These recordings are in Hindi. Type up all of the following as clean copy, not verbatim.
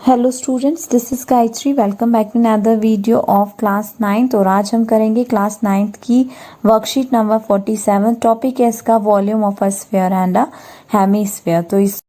Hello students, this is Gayatri. Welcome back to another video of class 9th। और आज हम करेंगे क्लास 9th की वर्कशीट नंबर 47। टॉपिक है इसका volume of a sphere and a hemisphere. तो इस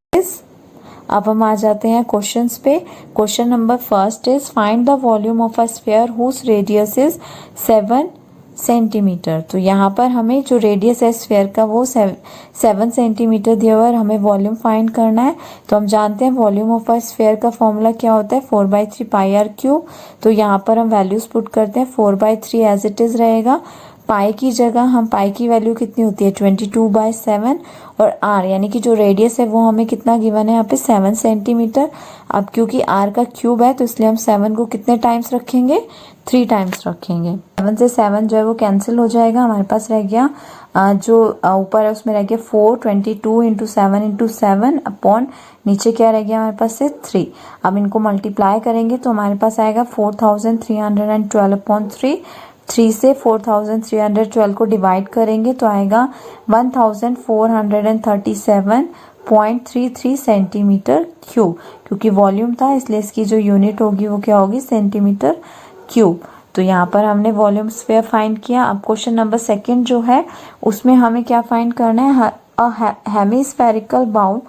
अब हम आ जाते हैं क्वेश्चंस पे। Question number first is find the volume of a sphere whose radius is 7 centimetre. तो यहाँ पर हमें जो रेडियस है स्फीयर का वो 7 सेंटीमीटर दिया हुआ है, हमें वॉल्यूम फाइंड करना है। तो हम जानते हैं वॉल्यूम ऑफ अ स्फीयर का फॉर्मूला क्या होता है, 4/3 पाई आर क्यूब। तो यहाँ पर हम वैल्यूज पुट करते हैं, 4/3 एज इट इज रहेगा। पाई की जगह हम पाई की वैल्यू कितनी होती है 22/7 और आर यानी कि जो रेडियस है वो हमें कितना गिवन है यहाँ पे 7 सेंटीमीटर। अब क्योंकि आर का क्यूब है तो इसलिए हम 7 को कितने टाइम्स रखेंगे, 3 टाइम्स रखेंगे। 7 से 7 जो है वो कैंसिल हो जाएगा, हमारे पास रह गया जो ऊपर है उसमें रह गया 4, 22 इंटू 7 अपॉन नीचे क्या रह गया हमारे पास से 3। अब इनको मल्टीप्लाई करेंगे तो हमारे पास आएगा 4312/3। 3 से 4312 को डिवाइड करेंगे तो आएगा 1437.33 सेंटीमीटर क्यूब। क्योंकि वॉल्यूम था इसलिए इसकी जो यूनिट होगी वो क्या होगी, सेंटीमीटर क्यूब। तो यहाँ पर हमने वॉल्यूम स्फीयर फाइंड किया। अब क्वेश्चन नंबर सेकंड जो है उसमें हमें क्या फाइंड करना है, hemispherical bowl.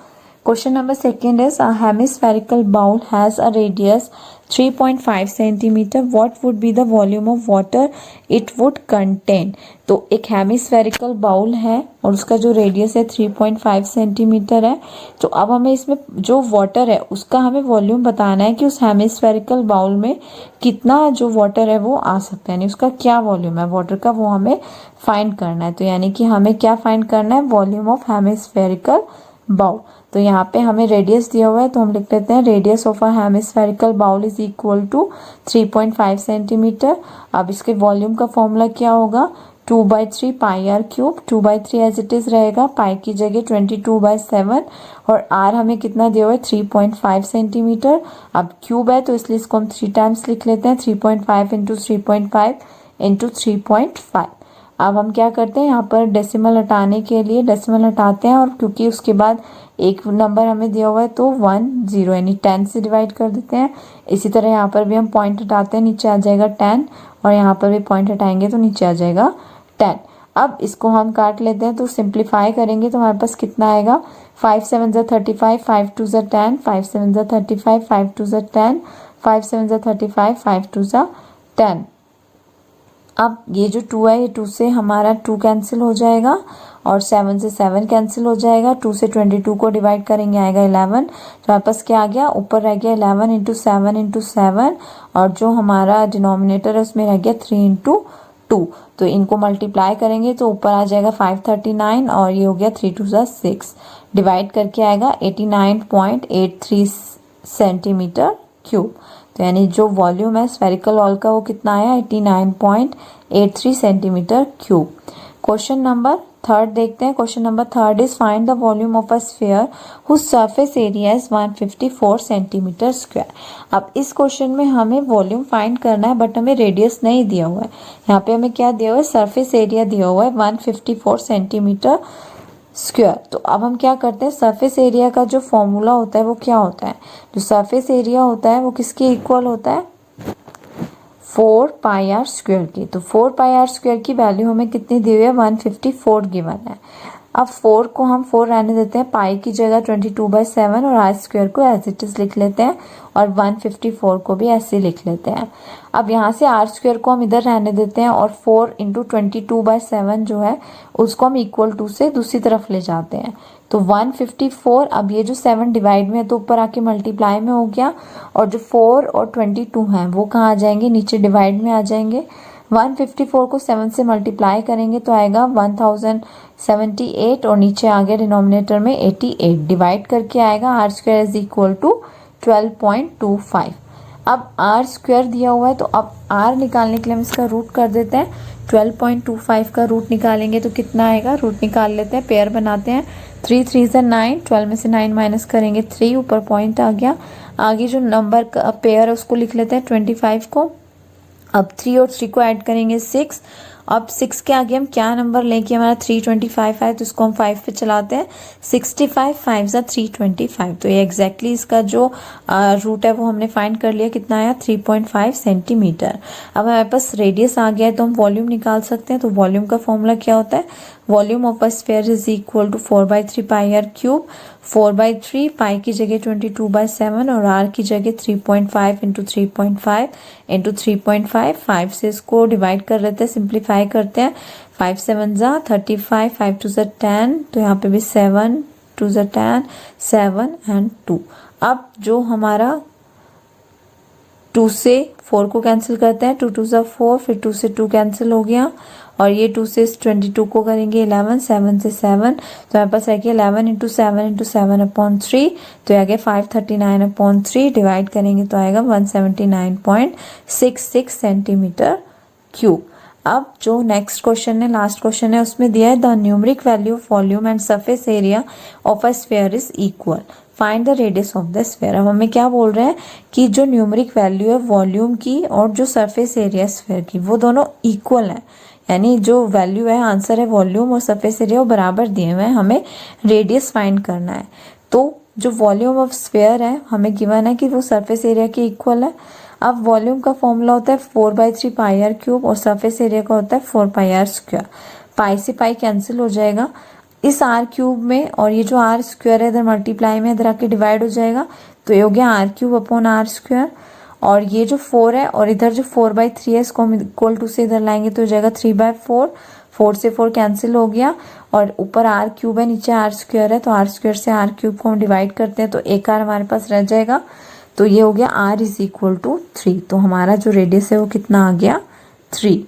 Question number second is a hemispherical bowl has a radius 3.5 centimeter. What would be the volume of water it would contain? तो एक hemispherical bowl है और उसका जो रेडियस है 3.5 सेंटीमीटर है। तो अब हमें इसमें जो वाटर है उसका हमें वॉल्यूम बताना है कि उस हेमिस्फेरिकल बाउल में कितना जो वाटर है वो आ सकता है, यानी उसका क्या वॉल्यूम है वाटर का, वो हमें फाइंड करना है। तो यानी कि हमें क्या फाइंड करना है, वॉल्यूम ऑफ हेमिस्फेरिकल बाउल। तो यहाँ पे हमें रेडियस दिया हुआ है तो हम लिख लेते हैं radius of a hemispherical bowl is equal to 3.5 centimetre. अब इसके वॉल्यूम का फॉर्मूला क्या होगा, 2/3 pi are cube. 2/3 as it is रहेगा, पाई की जगह 22/7 और आर हमें कितना दिया हुआ है 3.5 सेंटीमीटर। अब क्यूब है तो इसलिए इसको हम 3 टाइम्स लिख लेते हैं, 3.5 इंटू 3.5 इंटू 3.5। अब हम क्या करते हैं, यहाँ पर डेसिमल हटाने के लिए डेसिमल हटाते हैं और क्योंकि उसके बाद एक नंबर हमें दिया हुआ है तो 10 यानी 10 से डिवाइड कर देते हैं। इसी तरह यहाँ पर भी हम पॉइंट हटाते हैं, नीचे आ जाएगा 10 और यहाँ पर भी पॉइंट हटाएंगे तो नीचे आ जाएगा 10। अब इसको हम काट लेते हैं तो सिंप्लीफाई करेंगे तो हमारे पास कितना आएगा, 5 7 35, 5 2 10, 5 7 35, 5 2 10, 5 7 35, 5 2 10। अब ये जो 2 है ये 2 से हमारा 2 कैंसिल हो जाएगा और 7 से 7 कैंसिल हो जाएगा। 2 से 22 को डिवाइड करेंगे आएगा 11। तो हमारे पास क्या आ गया, ऊपर रह गया 11 इंटू 7 इंटू 7 और जो हमारा डिनोमिनेटर है उसमें रह गया 3 इंटू 2। तो इनको मल्टीप्लाई करेंगे तो ऊपर आ जाएगा 539 और ये हो गया 3 2 6 डिवाइड करके आएगा 89.83 सेंटीमीटर क्यूब। तो यानी जो वॉल्यूम है स्फेरिकल बॉल का वो कितना आया, 89.83 centimetre cube. Question number third देखते हैं। Question number third is find the volume of a sphere whose surface area is 154 centimetre square. अब इस क्वेश्चन में हमें वॉल्यूम फाइंड करना है बट हमें रेडियस नहीं दिया हुआ है। यहाँ पे हमें क्या दिया हुआ है, सरफेस एरिया दिया हुआ है 154 सेंटीमीटर स्क्वायर। तो अब हम क्या करते हैं, सरफेस एरिया का जो फॉर्मूला होता है वो क्या होता है, जो सरफेस एरिया होता है वो किसके इक्वल होता है, 4 पाई आर स्क्वायर की। तो 4 पाई आर स्क्वायर की वैल्यू हमें कितनी दी हुई है, 154 गिवन है। अब 4 को हम 4 रहने देते हैं, पाई की जगह 22/7 और आर स्क्वायर को एज इट इज लिख लेते हैं और 154 को भी ऐसे लिख लेते हैं। अब यहाँ से आर स्क्वायर को हम इधर रहने देते हैं और 4 इंटू 22/7 जो है उसको हम इक्वल टू से दूसरी तरफ ले जाते हैं। तो 154, अब ये जो 7 डिवाइड में है तो ऊपर आके मल्टीप्लाई में हो गया और जो 4 और 22 हैं वो कहाँ आ जाएंगे, नीचे डिवाइड में आ जाएंगे। 154 को 7 से मल्टीप्लाई करेंगे तो आएगा 1078 और नीचे आ गया डिनोमिनेटर में 88 डिवाइड करके आएगा R square is equal to 12.25। अब आर स्क्वायर दिया हुआ है तो अब आर निकालने के लिए हम इसका रूट कर देते हैं। 12.25 का रूट निकालेंगे तो कितना आएगा, रूट निकाल लेते हैं, पेयर बनाते हैं। 3 3 से 9, 12 में से 9 माइनस करेंगे 3, ऊपर पॉइंट आ गया। आगे जो नंबर का पेयर है उसको लिख लेते हैं 25 को। अब 3 और 3 को ऐड करेंगे 6 अब 6 के आगे हम क्या नंबर लें कि हमारा 325 है, तो इसको हम 5 पे चलाते हैं। 65 5 ज़ा 325, तो ये एग्जैक्टली इसका जो रूट है वो हमने फाइंड कर लिया। कितना आया? 3.5 सेंटीमीटर। अब हमारे पास रेडियस आ गया है तो हम वॉल्यूम निकाल सकते हैं। तो वॉल्यूम का फॉर्मूला क्या होता है? Volume of a sphere is equal to 4/3 pi are cube. 4/3 pi की जगह 22/7 और आर की जगह 3.5 इंटू 3.5 इंटू 3.5। 5 से इसको डिवाइड कर लेते हैं, सिंप्लीफाई करते हैं। 5 7 ज़ा 35, 5 2 ज़ा 10, तो यहाँ पे भी 7 2 ज़ा 10, 7 एंड 2। अब जो हमारा 2 से 4 को कैंसिल करते हैं, 2 2 ज़ा 4, फिर 2 से 2 कैंसिल हो गया और ये 2 से 22 को करेंगे 11, 7 से 7, तो हमारे पास रह गया 11 इंटू 7/3, तो आ गया 539/3। डिवाइड करेंगे तो आएगा 179.66 सेंटीमीटर क्यूब। अब जो नेक्स्ट क्वेश्चन है, लास्ट क्वेश्चन है, उसमें दिया है the numeric value of volume and surface area of a sphere is equal, find the radius of the sphere. अब हमें क्या बोल रहे हैं कि जो न्यूमेरिक वैल्यू है वॉल्यूम की और जो सरफेस एरिया स्फीयर की, वो दोनों इक्वल है। यानी जो वैल्यू है, आंसर है वॉल्यूम और सरफेस एरिया, वो बराबर दिए हुए हैं, हमें रेडियस फाइंड करना है। तो जो वॉल्यूम ऑफ स्फीयर है हमें गिवन है कि वो सरफेस एरिया के इक्वल है। अब वॉल्यूम का फॉर्मूला होता है 4/3 पाई आर क्यूब और सरफेस एरिया का होता है 4 पाई आर स्क्वायर। पाई से पाई कैंसिल हो जाएगा इस आर क्यूब में, और ये जो आर स्क्वायर है इधर मल्टीप्लाई में इधर आके डिवाइड हो जाएगा, तो ये हो गया R cube upon R square. और ये जो 4 है और इधर जो 4/3 है इसको हम इक्वल टू से इधर लाएंगे तो हो जाएगा 3/4। 4 से 4 कैंसिल हो गया और ऊपर आर क्यूब है, नीचे आर स्क्वायर है, तो आर स्क्वायर से आर क्यूब को हम डिवाइड करते हैं तो एक आर हमारे पास रह जाएगा। तो ये हो गया r इज इक्वल टू 3। तो हमारा जो रेडियस है वो कितना आ गया? 3।